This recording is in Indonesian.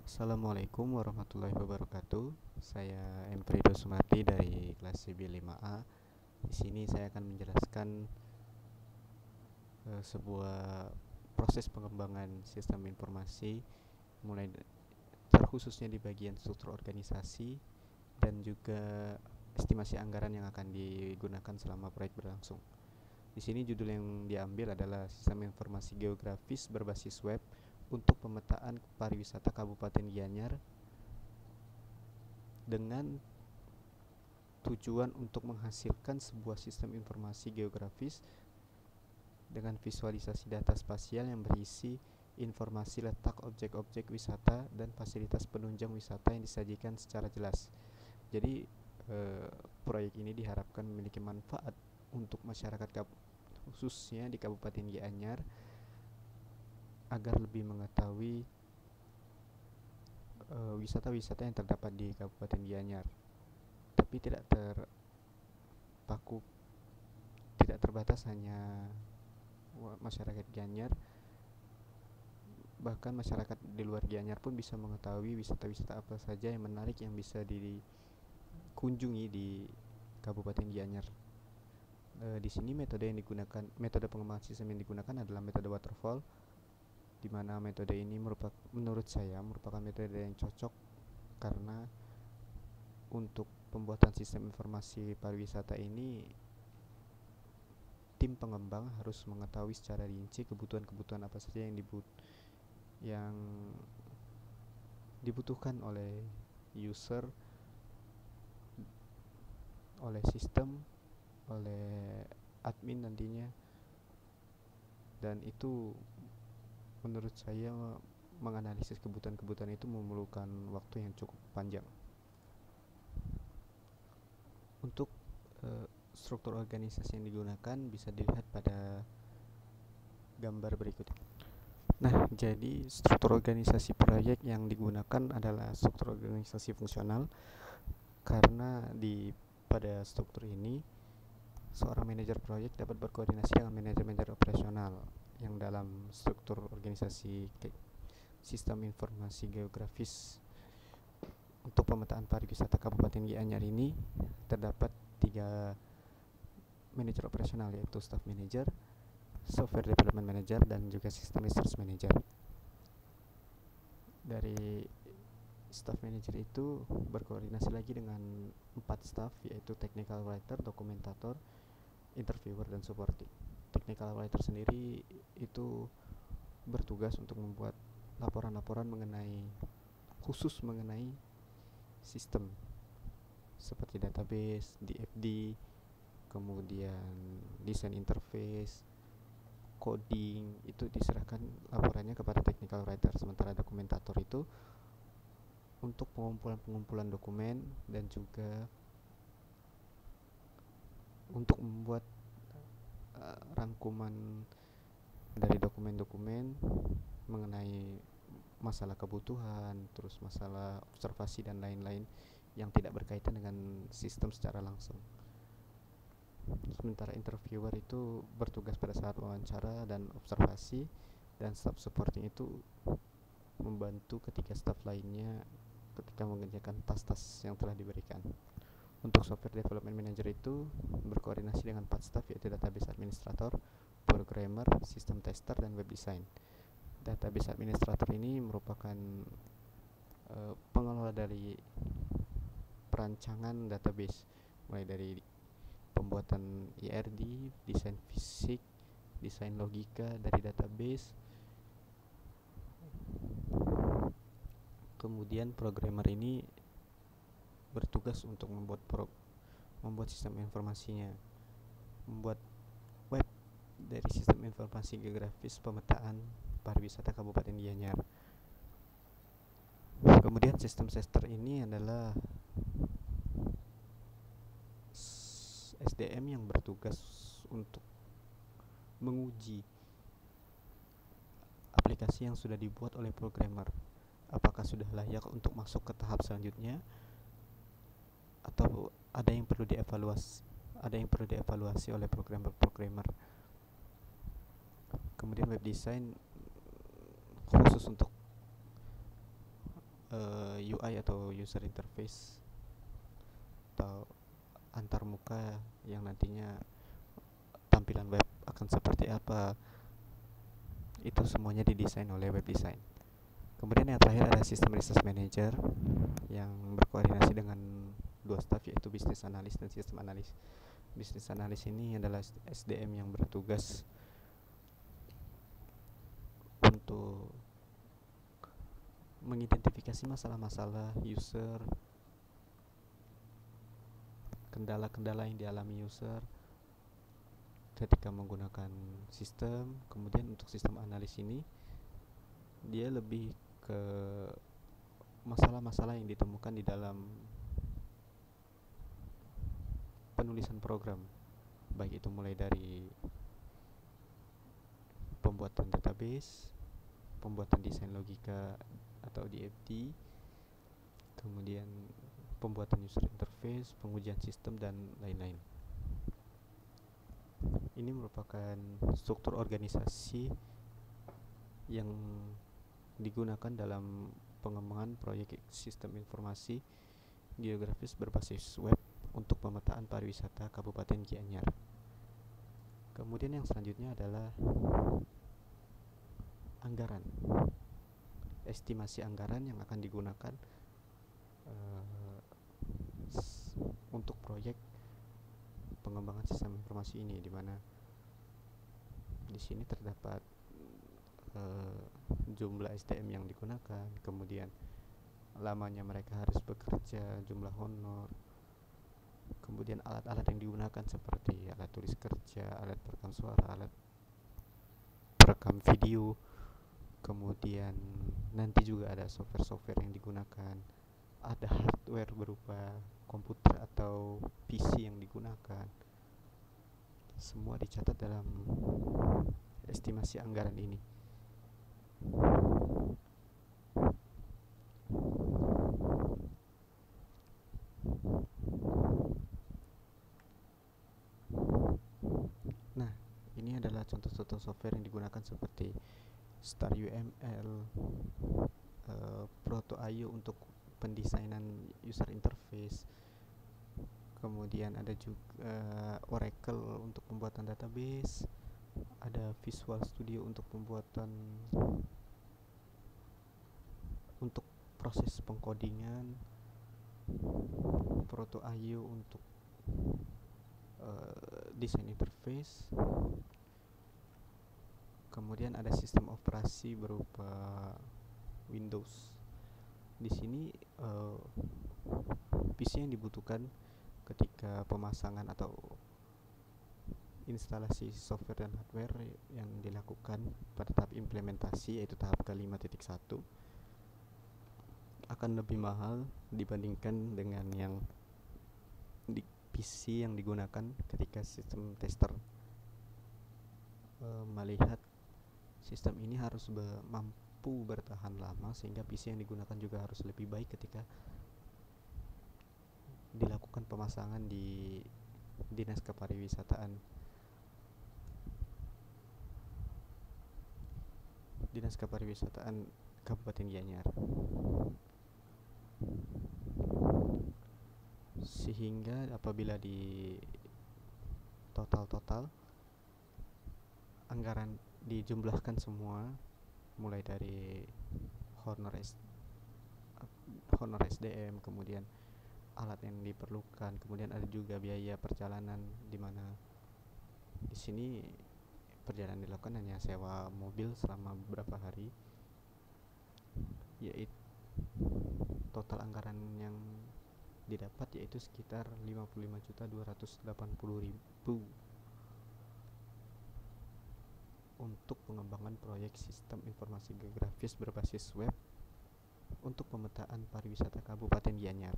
Assalamualaikum warahmatullahi wabarakatuh. Saya Emprido Sumarti dari kelas CB 5A. Di sini saya akan menjelaskan sebuah proses pengembangan sistem informasi mulai terkhususnya di bagian struktur organisasi dan juga estimasi anggaran yang akan digunakan selama proyek berlangsung. Di sini judul yang diambil adalah Sistem Informasi Geografis Berbasis Web untuk Pemetaan Pariwisata Kabupaten Gianyar dengan tujuan untuk menghasilkan sebuah sistem informasi geografis dengan visualisasi data spasial yang berisi informasi letak objek-objek wisata dan fasilitas penunjang wisata yang disajikan secara jelas. Jadi proyek ini diharapkan memiliki manfaat untuk masyarakat khususnya di Kabupaten Gianyar agar lebih mengetahui wisata-wisata yang terdapat di Kabupaten Gianyar, tapi tidak terbatas hanya masyarakat Gianyar, bahkan masyarakat di luar Gianyar pun bisa mengetahui wisata-wisata apa saja yang menarik yang bisa dikunjungi di Kabupaten Gianyar. Di sini metode pengembangan sistem yang digunakan adalah metode waterfall, di mana metode ini menurut saya merupakan metode yang cocok karena untuk pembuatan sistem informasi pariwisata ini tim pengembang harus mengetahui secara rinci kebutuhan-kebutuhan apa saja yang dibutuhkan oleh user, oleh sistem, oleh admin nantinya, dan itu menurut saya menganalisis kebutuhan-kebutuhan itu memerlukan waktu yang cukup panjang. Untuk struktur organisasi yang digunakan bisa dilihat pada gambar berikut. Nah, jadi struktur organisasi proyek yang digunakan adalah struktur organisasi fungsional karena pada struktur ini seorang manajer proyek dapat berkoordinasi dengan manajer-manajer operasional yang dalam struktur organisasi sistem informasi geografis untuk pemetaan pariwisata Kabupaten Gianyar ini terdapat 3 manajer operasional, yaitu staff manager, software development manager, dan juga system resource manager. Dari staff manager itu berkoordinasi lagi dengan 4 staff, yaitu technical writer, dokumentator, interviewer, dan supporting. Technical writer sendiri itu bertugas untuk membuat laporan-laporan khusus mengenai sistem seperti database, DFD, kemudian desain interface, coding, itu diserahkan laporannya kepada technical writer. Sementara dokumentator itu untuk pengumpulan dokumen dan juga untuk membuat rangkuman dari dokumen-dokumen mengenai masalah kebutuhan, terus masalah observasi dan lain-lain yang tidak berkaitan dengan sistem secara langsung. Sementara interviewer itu bertugas pada saat wawancara dan observasi, dan staff supporting itu membantu ketiga staff lainnya ketika mengerjakan tas-tas yang telah diberikan. Untuk software development manager itu berkoordinasi dengan 4 staff, yaitu database administrator, programmer, system tester, dan web design. Database administrator ini merupakan pengelola dari perancangan database, mulai dari pembuatan IRD, desain fisik, desain logika dari database. Kemudian programmer ini bertugas untuk membuat sistem informasinya, membuat web dari sistem informasi geografis pemetaan pariwisata Kabupaten Gianyar. Kemudian sistem tester ini adalah SDM yang bertugas untuk menguji aplikasi yang sudah dibuat oleh programmer, apakah sudah layak untuk masuk ke tahap selanjutnya atau ada yang perlu dievaluasi oleh programmer. Kemudian web design khusus untuk UI atau user interface atau antarmuka yang nantinya tampilan web akan seperti apa, itu semuanya didesain oleh web design. Kemudian yang terakhir ada sistem resource manager yang berkoordinasi dengan dua staf, yaitu business analyst dan sistem analis. Business analyst ini adalah SDM yang bertugas untuk mengidentifikasi masalah-masalah user, kendala-kendala yang dialami user ketika menggunakan sistem. Kemudian untuk sistem analis ini dia lebih ke masalah-masalah yang ditemukan di dalam penulisan program, baik itu mulai dari pembuatan database, pembuatan desain logika atau DFT, kemudian pembuatan user interface, pengujian sistem, dan lain-lain. Ini merupakan struktur organisasi yang digunakan dalam pengembangan proyek sistem informasi geografis berbasis web untuk pemetaan pariwisata Kabupaten Gianyar. Kemudian yang selanjutnya adalah anggaran, estimasi anggaran yang akan digunakan untuk proyek pengembangan sistem informasi ini, di mana di sini terdapat jumlah SDM yang digunakan, kemudian lamanya mereka harus bekerja, jumlah honor, kemudian alat-alat yang digunakan seperti alat tulis kerja, alat perekam suara, alat perekam video, kemudian nanti juga ada software-software yang digunakan, ada hardware berupa komputer atau PC yang digunakan. Semua dicatat dalam estimasi anggaran ini. Nah, ini adalah contoh-contoh software yang digunakan seperti StarUML, Proto.io untuk pendesainan user interface, kemudian ada juga Oracle untuk pembuatan database, ada Visual Studio untuk pembuatan untuk proses pengkodingan, Proto.io untuk desain interface, kemudian ada sistem operasi berupa Windows. Di sini PC yang dibutuhkan ketika pemasangan atau instalasi software dan hardware yang dilakukan pada tahap implementasi, yaitu tahap ke-5.1, akan lebih mahal dibandingkan dengan yang di PC yang digunakan ketika sistem tester melihat sistem ini harus mampu bertahan lama, sehingga PC yang digunakan juga harus lebih baik ketika dilakukan pemasangan di Dinas Kepariwisataan Kabupaten Gianyar. Sehingga apabila di total anggaran dijumlahkan semua, mulai dari honor SDM, kemudian alat yang diperlukan, kemudian ada juga biaya perjalanan, di mana di sini perjalanan dilakukan hanya sewa mobil selama beberapa hari, yaitu total anggaran yang didapat yaitu sekitar 55.280.000 untuk pengembangan proyek sistem informasi geografis berbasis web untuk pemetaan pariwisata Kabupaten Gianyar.